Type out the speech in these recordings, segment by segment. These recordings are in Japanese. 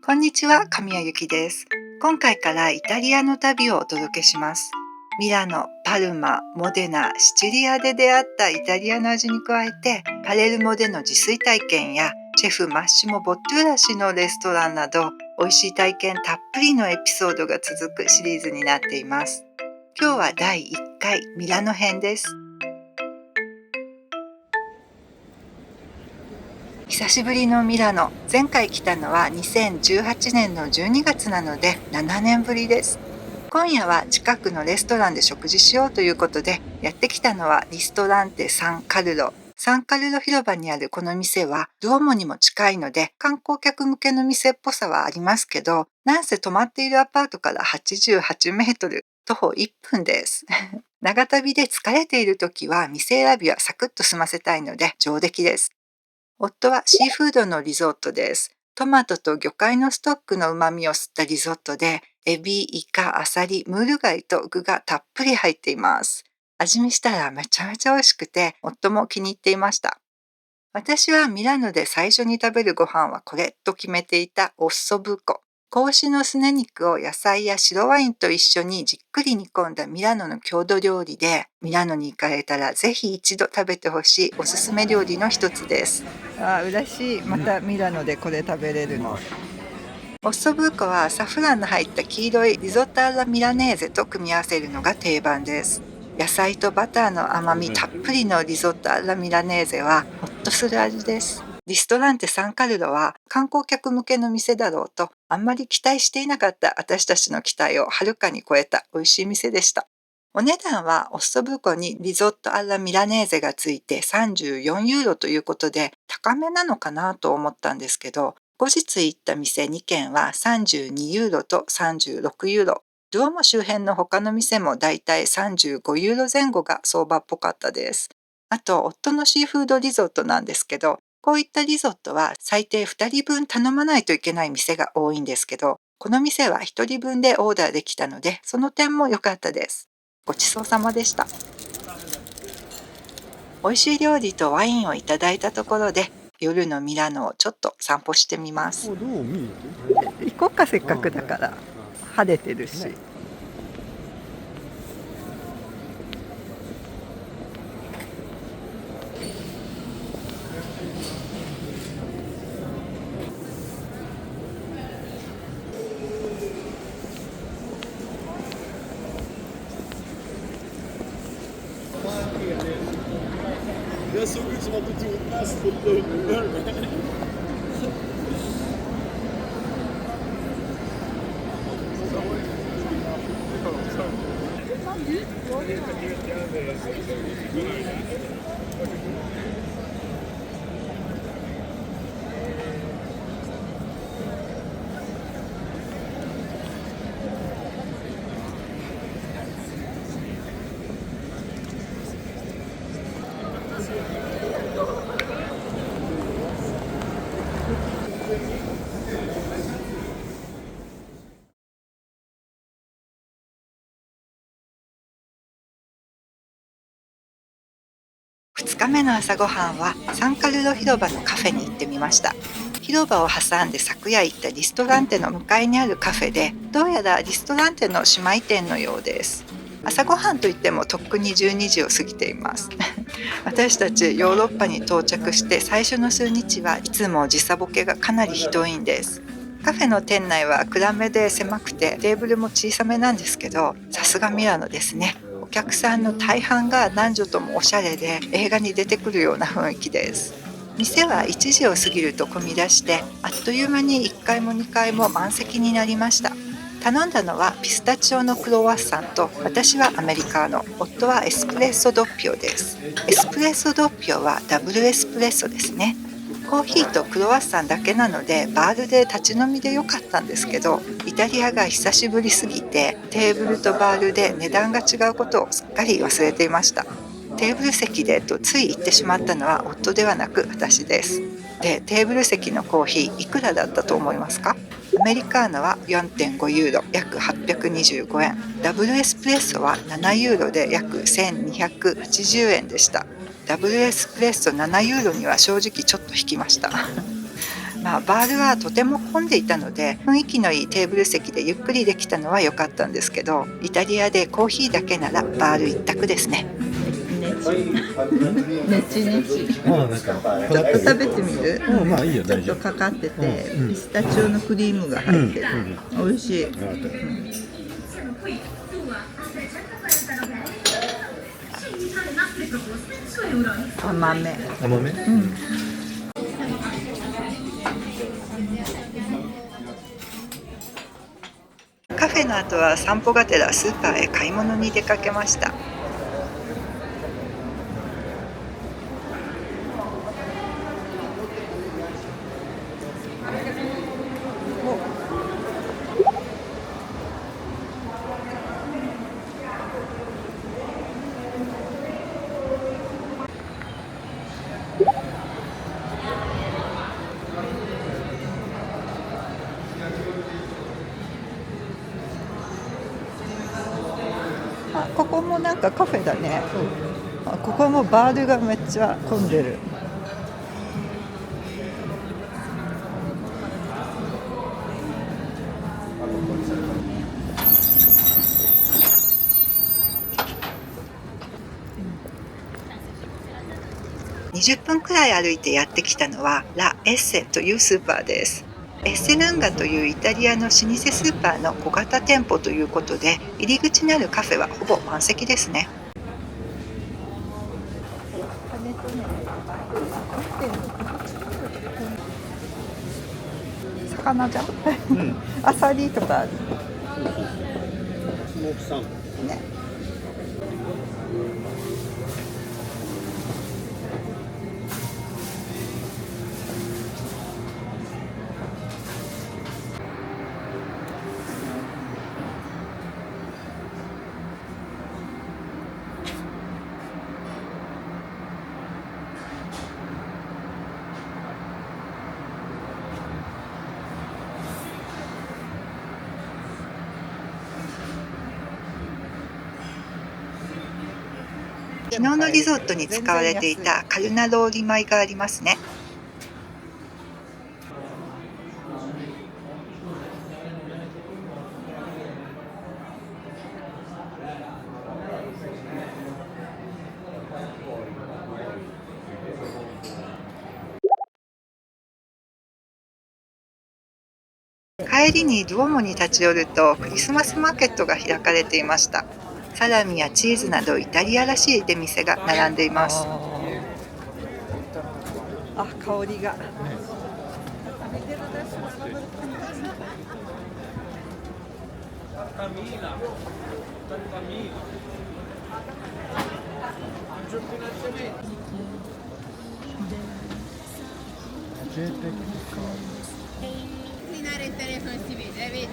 こんにちは、神谷由紀です。今回からイタリアの旅をお届けします。ミラノ、パルマ、モデナ、シチリアで出会ったイタリアの味に加えて、パレルモでの自炊体験やシェフマッシモ・ボットゥーラ氏のレストランなど、美味しい体験たっぷりのエピソードが続くシリーズになっています。今日は第1回ミラノ編です。久しぶりのミラノ。前回来たのは2018年の12月なので7年ぶりです。今夜は近くのレストランで食事しようということで、やってきたのはリストランテサンカルロ。サンカルロ広場にあるこの店はドゥオモにも近いので観光客向けの店っぽさはありますけど、なんせ泊まっているアパートから88メートル、徒歩1分です。長旅で疲れている時は店選びはサクッと済ませたいので上出来です。夫はシーフードのリゾットです。トマトと魚介のストックの旨味を吸ったリゾットで、エビ、イカ、アサリ、ムール貝と具がたっぷり入っています。味見したらめちゃめちゃ美味しくて、夫も気に入っていました。私はミラノで最初に食べるご飯はこれと決めていたオッソブコ。子牛のすね肉を野菜や白ワインと一緒にじっくり煮込んだミラノの郷土料理で、ミラノに行かれたらぜひ一度食べてほしいおすすめ料理の一つです。嬉しい。またミラノでこれ食べれるの。オッソブーコはサフランの入った黄色いリゾットアラミラネーゼと組み合わせるのが定番です。野菜とバターの甘みたっぷりのリゾットアラミラネーゼはホッとする味です。リストランテサンカルロは観光客向けの店だろうとあんまり期待していなかった私たちの期待をはるかに超えた美味しい店でした。お値段はオッソブーコにリゾットアラミラネーゼがついて34ユーロということで高めなのかなと思ったんですけど、後日行った店2軒は32ユーロと36ユーロ。ドゥオモ周辺の他の店もだいたい35ユーロ前後が相場っぽかったです。あと、夫のシーフードリゾットなんですけど、こういったリゾットは最低2人分頼まないといけない店が多いんですけど、この店は1人分でオーダーできたので、その点も良かったです。ごちそうさまでした。美味しい料理とワインをいただいたところで、夜のミラノをちょっと散歩してみます。行こうか、せっかくだから。晴れてるし。Adesso qui sono tutti un tasto.2日目の朝ごはんはサンカルロ広場のカフェに行ってみました。広場を挟んで昨夜行ったリストランテの向かいにあるカフェで、どうやらリストランテの姉妹店のようです。朝ごはんといってもとっくに12時を過ぎています。私たちヨーロッパに到着して最初の数日はいつも時差ボケがかなりひどいんです。カフェの店内は暗めで狭くてテーブルも小さめなんですけど、さすがミラノですね。お客さんの大半が男女ともおしゃれで映画に出てくるような雰囲気です。店は1時を過ぎると混み出して、あっという間に1階も2階も満席になりました。頼んだのはピスタチオのクロワッサンと、私はアメリカーノ、夫はエスプレッソドッピオです。エスプレッソドッピオはダブルエスプレッソですね。コーヒーとクロワッサンだけなのでバールで立ち飲みでよかったんですけど、イタリアが久しぶりすぎてテーブルとバールで値段が違うことをすっかり忘れていました。テーブル席でとつい言ってしまったのは夫ではなく私です。で、テーブル席のコーヒーいくらだったと思いますか？アメリカーノは4.5ユーロ、約825円。ダブルエスプレッソは7ユーロで約1280円でした。ダブルエスプレッソ7ユーロには正直ちょっと引きました。バールはとても混んでいたので、雰囲気のいいテーブル席でゆっくりできたのは良かったんですけど、イタリアでコーヒーだけならバール一択ですね。ねちねちちょっと食べてみる？まあいいよ、ちょっ大丈夫。とかかってて、ピスタチオのクリームが入ってる、美味しい。甘め。甘め？カフェの後は散歩がてらスーパーへ買い物に出かけました。ここもなんかカフェだね。ここもバールがめっちゃ混んでる。20分くらい歩いてやってきたのはラ・エッセというスーパーです。エッセルンガというイタリアの老舗スーパーの小型店舗ということで、入り口にあるカフェはほぼ満席ですね。魚じゃん。アサリとかあるスモークサーモン。ね。昨日のリゾットに使われていたカルナローリ米がありますね。帰りにドゥオモに立ち寄るとクリスマスマーケットが開かれていました。サラミやチーズなどイタリアらしい出店が並んでいます。あ、香りが。il telefono si vede, vedi?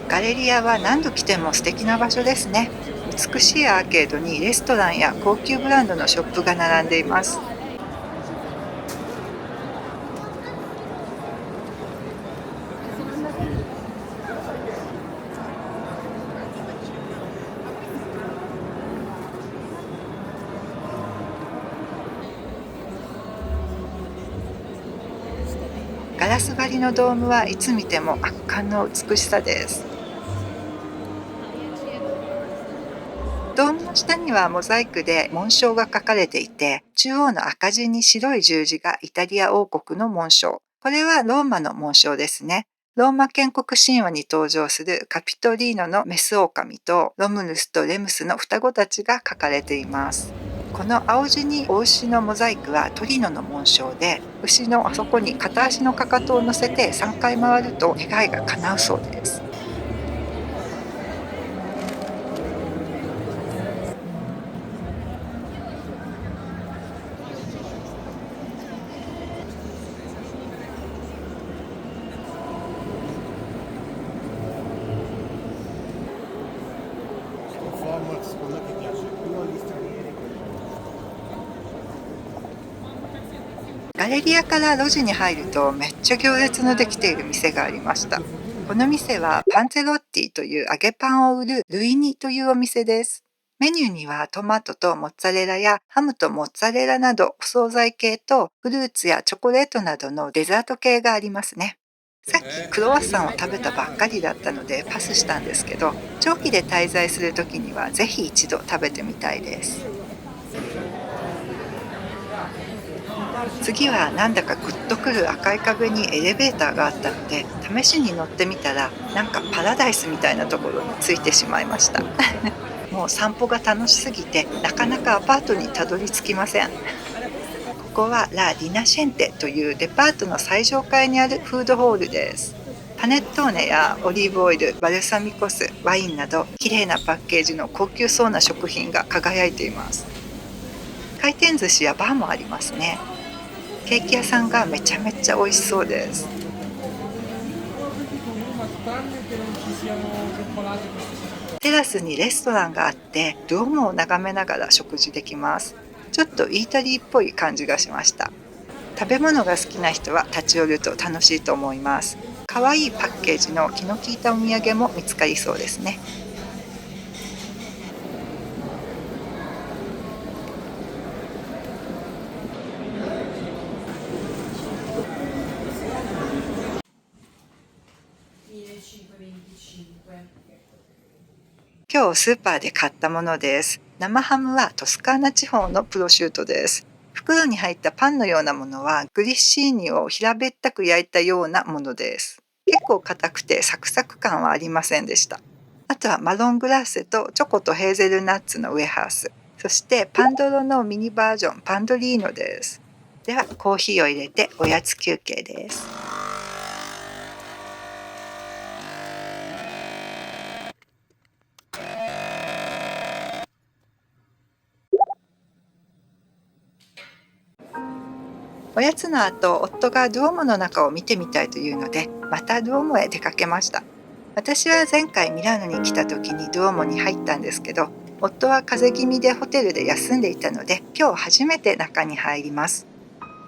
ガレリアは何度来ても素敵な場所ですね。美しいアーケードにレストランや高級ブランドのショップが並んでいます。ガラス張りのドームはいつ見ても圧巻の美しさです。ドームの下にはモザイクで紋章が書かれていて、中央の赤字に白い十字がイタリア王国の紋章。これはローマの紋章ですね。ローマ建国神話に登場するカピトリーノのメス狼とロムヌスとレムスの双子たちが書かれています。この青地にお牛のモザイクはトリノの紋章で、牛のあそこに片足のかかとを乗せて3回回ると願いが叶うそうです。ガレリアから路地に入るとめっちゃ行列のできている店がありました。この店はパンゼロッティという揚げパンを売るルイニというお店です。メニューにはトマトとモッツァレラやハムとモッツァレラなどお惣菜系とフルーツやチョコレートなどのデザート系がありますね。さっきクロワッサンを食べたばっかりだったのでパスしたんですけど、長期で滞在する時にはぜひ一度食べてみたいです。次はなんだかグッとくる赤い壁にエレベーターがあったので試しに乗ってみたら、なんかパラダイスみたいなところに着いてしまいました。もう散歩が楽しすぎてなかなかアパートにたどり着きません。ここはラ・リナシェンテというデパートの最上階にあるフードホールです。パネットーネやオリーブオイル、バルサミコ酢、ワインなど綺麗なパッケージの高級そうな食品が輝いています。回転寿司やバーもありますね。ケーキ屋さんがめちゃめちゃ美味しそうです。テラスにレストランがあってドームを眺めながら食事できます。ちょっとイータリーっぽい感じがしました。食べ物が好きな人は立ち寄ると楽しいと思います。可愛いパッケージの気の利いたお土産も見つかりそうですね。今日スーパーで買ったものです。生ハムはトスカーナ地方のプロシュートです。袋に入ったパンのようなものはグリッシーニを平べったく焼いたようなものです。結構硬くてサクサク感はありませんでした。あとはマロングラッセとチョコとヘーゼルナッツのウエハース、そしてパンドロのミニバージョンパンドリーノです。ではコーヒーを入れておやつ休憩です。おやつの後、夫がドームの中を見てみたいというので、またドームへ出かけました。私は前回ミラノに来た時にドームに入ったんですけど、夫は風邪気味でホテルで休んでいたので、今日初めて中に入ります。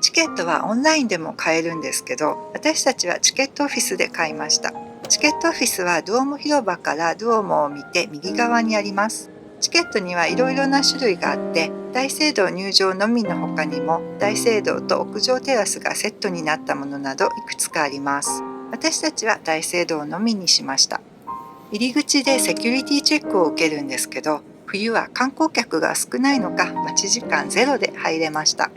チケットはオンラインでも買えるんですけど、私たちはチケットオフィスで買いました。チケットオフィスはドーム広場からドームを見て右側にあります。チケットにはいろいろな種類があって、大聖堂入場のみの他にも大聖堂と屋上テラスがセットになったものなどいくつかあります。私たちは大聖堂のみにしました。入り口でセキュリティチェックを受けるんですけど、冬は観光客が少ないのか待ち時間ゼロで入れました。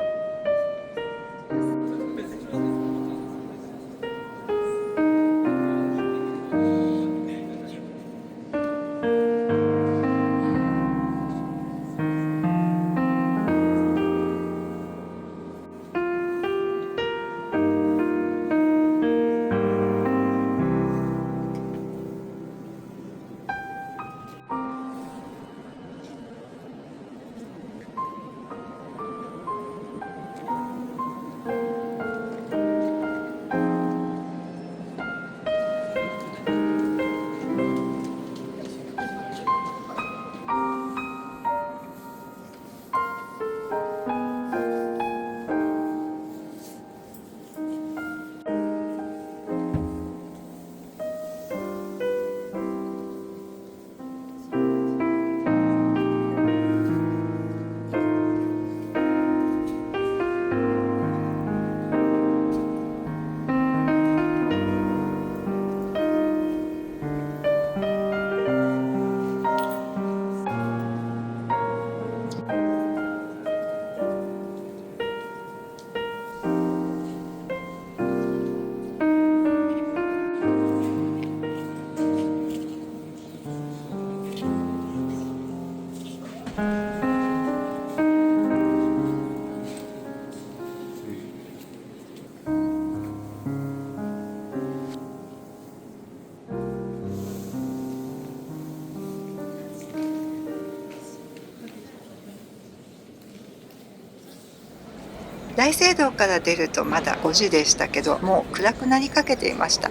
大聖堂から出るとまだ5時でしたけど、もう暗くなりかけていました。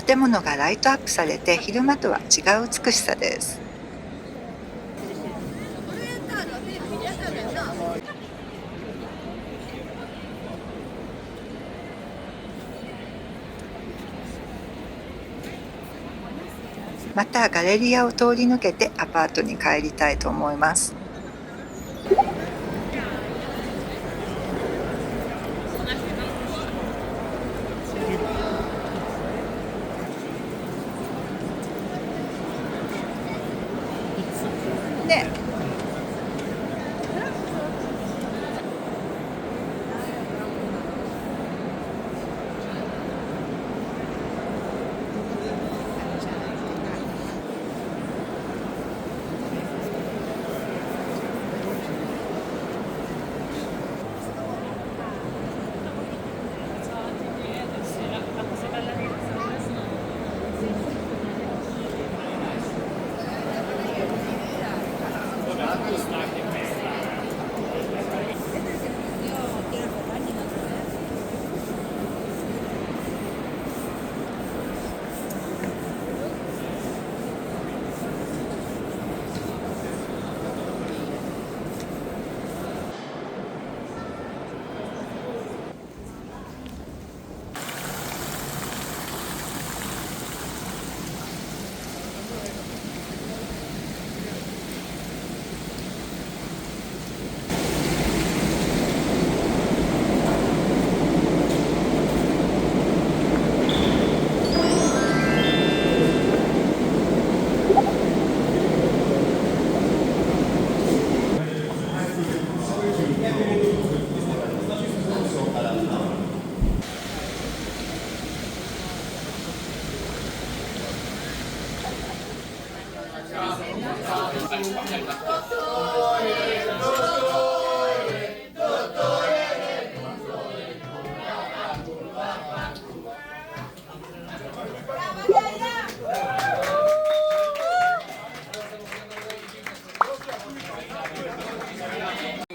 建物がライトアップされて昼間とは違う美しさです。またガレリアを通り抜けてアパートに帰りたいと思います。ね。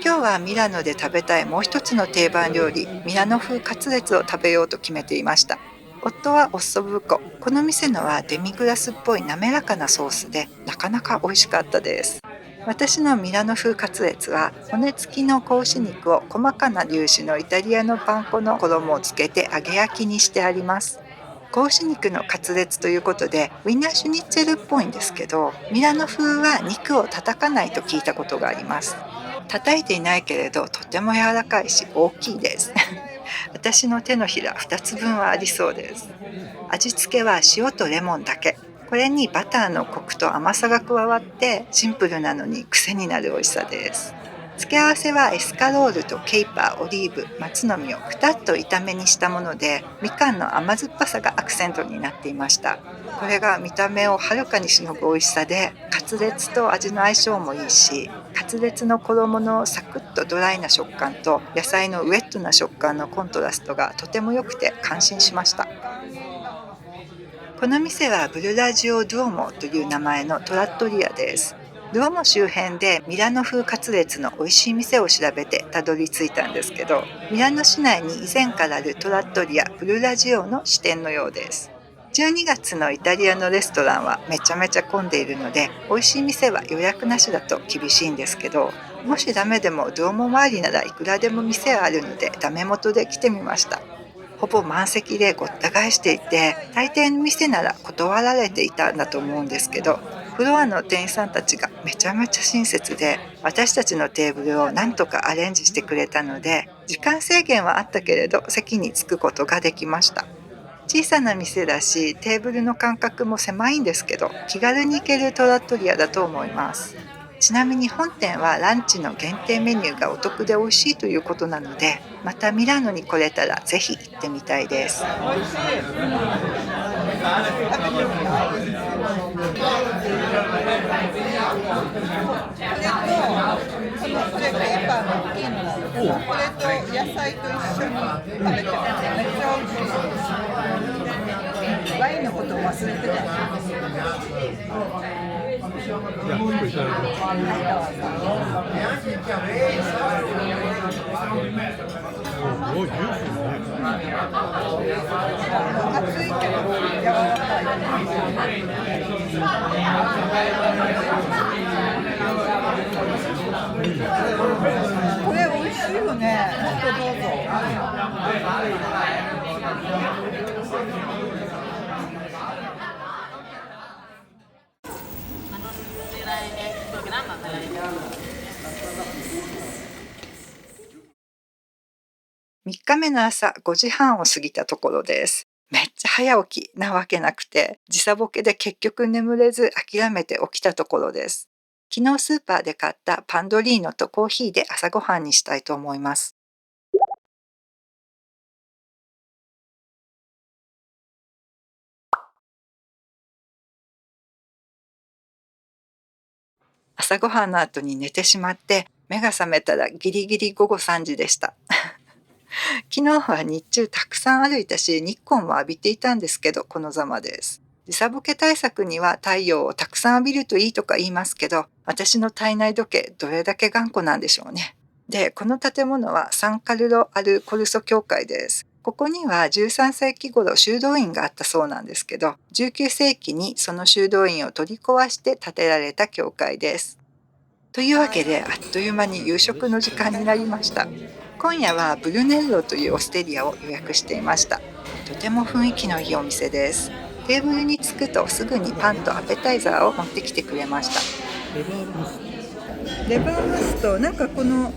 今日はミラノで食べたいもう一つの定番料理、ミラノ風カツレツを食べようと決めていました。夫はオッソブーコ。この店のはデミグラスっぽい滑らかなソースでなかなか美味しかったです。私のミラノ風カツレツは骨付きの子牛肉を細かな粒子のイタリアのパン粉の衣をつけて揚げ焼きにしてあります。子牛肉のカツレツということでウィンナーシュニッツェルっぽいんですけど、ミラノ風は肉を叩かないと聞いたことがあります。叩いていないけれどとても柔らかいし大きいです私の手のひら2つ分はありそうです。味付けは塩とレモンだけ。これにバターのコクと甘さが加わってシンプルなのに癖になる美味しさです。付け合わせはエスカロールとケイパー、オリーブ、松の実をくたっと炒めにしたもので、みかんの甘酸っぱさがアクセントになっていました。これが見た目をはるかにしのぐ美味しさで、カツレツと味の相性もいいし、カツレツの衣のサクッとドライな食感と野菜のウェットな食感のコントラストがとても良くて感心しました。この店はブルラジオ・ドゥオモという名前のトラットリアです。ドゥオモ周辺でミラノ風カツレツの美味しい店を調べてたどり着いたんですけど、ミラノ市内に以前からあるトラットリア・ブルラジオの支店のようです。12月のイタリアのレストランはめちゃめちゃ混んでいるので、美味しい店は予約なしだと厳しいんですけど、もしダメでもドゥオモ周りならいくらでも店はあるのでダメ元で来てみました。ほぼ満席でごった返していて、大抵の店なら断られていたんだと思うんですけど、フロアの店員さんたちがめちゃめちゃ親切で、私たちのテーブルをなんとかアレンジしてくれたので、時間制限はあったけれど席に着くことができました。小さな店だし、テーブルの間隔も狭いんですけど、気軽に行けるトラットリアだと思います。ちなみに本店はランチの限定メニューがお得で美味しいということなので、またミラノに来れたらぜひ行ってみたいです。これペーパーの大きいのなんですけど、これと野菜と一緒に食べてめっちゃ美味しいです。ワインのことを忘れてた。じゃあ、これいただきます。すごいジューシーね。熱いけど柔らかい。これ美味しいよね。もっとどうぞ。3日目の朝5時半を過ぎたところです。めっちゃ早起きなわけなくて、時差ボケで結局眠れず諦めて起きたところです。昨日スーパーで買ったパンドリーノとコーヒーで朝ごはんにしたいと思います。朝ごはんの後に寝てしまって、目が覚めたらギリギリ午後3時でした。昨日は日中たくさん歩いたし、日光も浴びていたんですけど、このざまです。時差ボケ対策には太陽をたくさん浴びるといいとか言いますけど、私の体内時計どれだけ頑固なんでしょうね。で、この建物はサンカルロ・アル・コルソ教会です。ここには13世紀頃修道院があったそうなんですけど、19世紀にその修道院を取り壊して建てられた教会です。というわけで、あっという間に夕食の時間になりました。今夜はブルネッロというオステリアを予約していました。とても雰囲気のいいお店です。テーブルに着くとすぐにパンとアペタイザーを持ってきてくれました。レバームスとなんかこの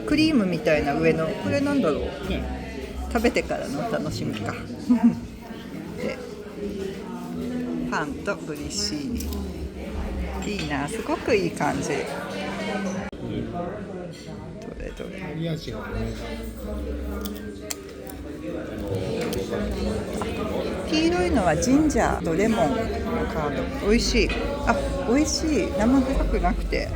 クリームみたいな上のこれなんだろう、食べてからの楽しみかでパンとグリッシーニ、いいな、すごくいい感じ。どれどれ、黄色いのはジンジャーとレモンのカード、美味しい。あ、美味しい、生臭くなくて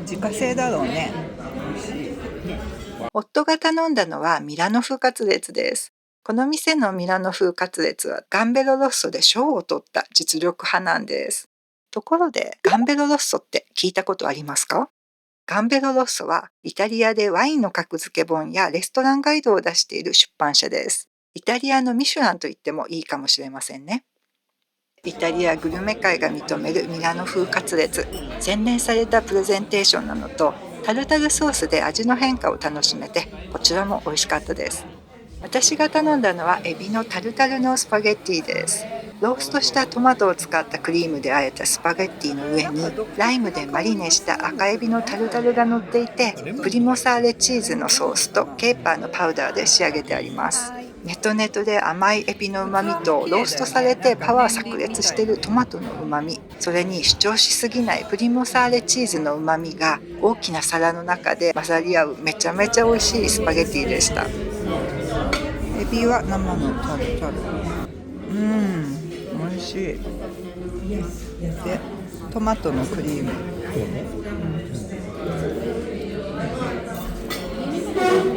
自家製だろうね。美味しい。夫が頼んだのはミラノ風カツレツです。この店のミラノ風カツレツはガンベロロッソで賞を取った実力派なんです。ところで、ガンベロロッソって聞いたことありますか？ガンベロロッソはイタリアでワインの格付け本やレストランガイドを出している出版社です。イタリアのミシュランと言ってもいいかもしれませんね。イタリアグルメ界が認めるミラノ風カツレツ、洗練されたプレゼンテーションなのと、タルタルソースで味の変化を楽しめて、こちらも美味しかったです。私が頼んだのはエビのタルタルのスパゲッティです。ローストしたトマトを使ったクリームで和えたスパゲッティの上にライムでマリネした赤エビのタルタルが乗っていて、プリモサーレチーズのソースとケーパーのパウダーで仕上げてあります。ネトネトで甘いエビの旨味とローストされてパワー炸裂しているトマトの旨味、それに主張しすぎないプリモサーレチーズの旨味が大きな皿の中で混ざり合うめちゃめちゃ美味しいスパゲッティでした。エビは生のタルタル、美味しい。でトマトのクリーム、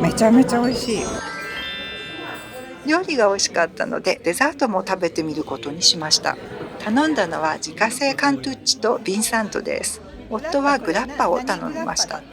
めちゃめちゃ美味しい。料理が美味しかったのでデザートも食べてみることにしました。頼んだのは自家製カントゥッチとビンサントです。夫はグラッパを頼みました。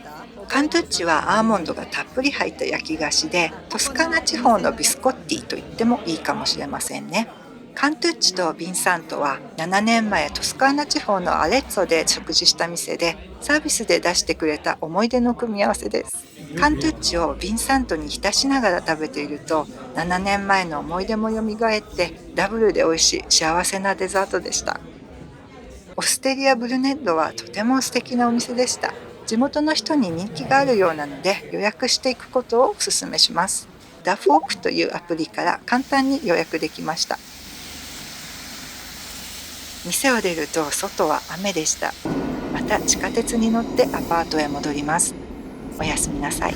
カントゥッチはアーモンドがたっぷり入った焼き菓子で、トスカーナ地方のビスコッティと言ってもいいかもしれませんね。カントゥッチとビンサントは7年前トスカーナ地方のアレッツォで食事した店でサービスで出してくれた思い出の組み合わせです。カントゥッチをビンサントに浸しながら食べていると7年前の思い出も蘇ってダブルで美味しい幸せなデザートでした。オステリア・ブルネッロはとても素敵なお店でした。地元の人に人気があるようなので予約していくことをお勧めします。ダフォークというアプリから簡単に予約できました。店を出ると外は雨でした。また地下鉄に乗ってアパートへ戻ります。おやすみなさい。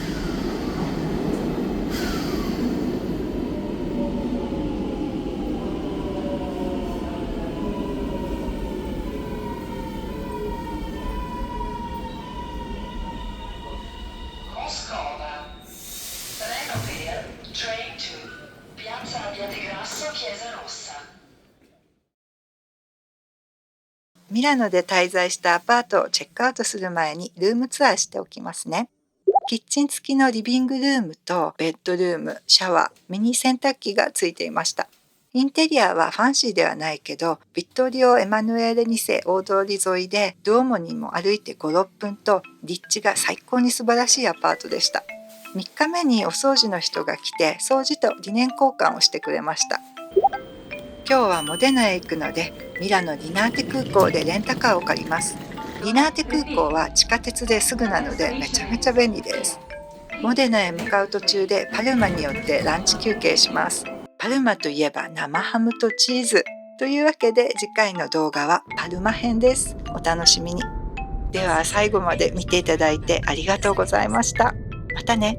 ミラノで滞在したアパートをチェックアウトする前にルームツアーしておきますね。キッチン付きのリビングルームとベッドルーム、シャワー、ミニ洗濯機がついていました。インテリアはファンシーではないけど、ビットリオ・エマヌエーレ2世大通り沿いでドゥオモにも歩いて5、6分と立地が最高に素晴らしいアパートでした。3日目にお掃除の人が来て掃除と理念交換をしてくれました。今日はモデナへ行くので、ミラノリナーテ空港でレンタカーを借ります。リナーテ空港は地下鉄ですぐなのでめちゃめちゃ便利です。モデナへ向かう途中でパルマに寄ってランチ休憩します。パルマといえば生ハムとチーズ。というわけで次回の動画はパルマ編です。お楽しみに。では最後まで見ていただいてありがとうございました。またね。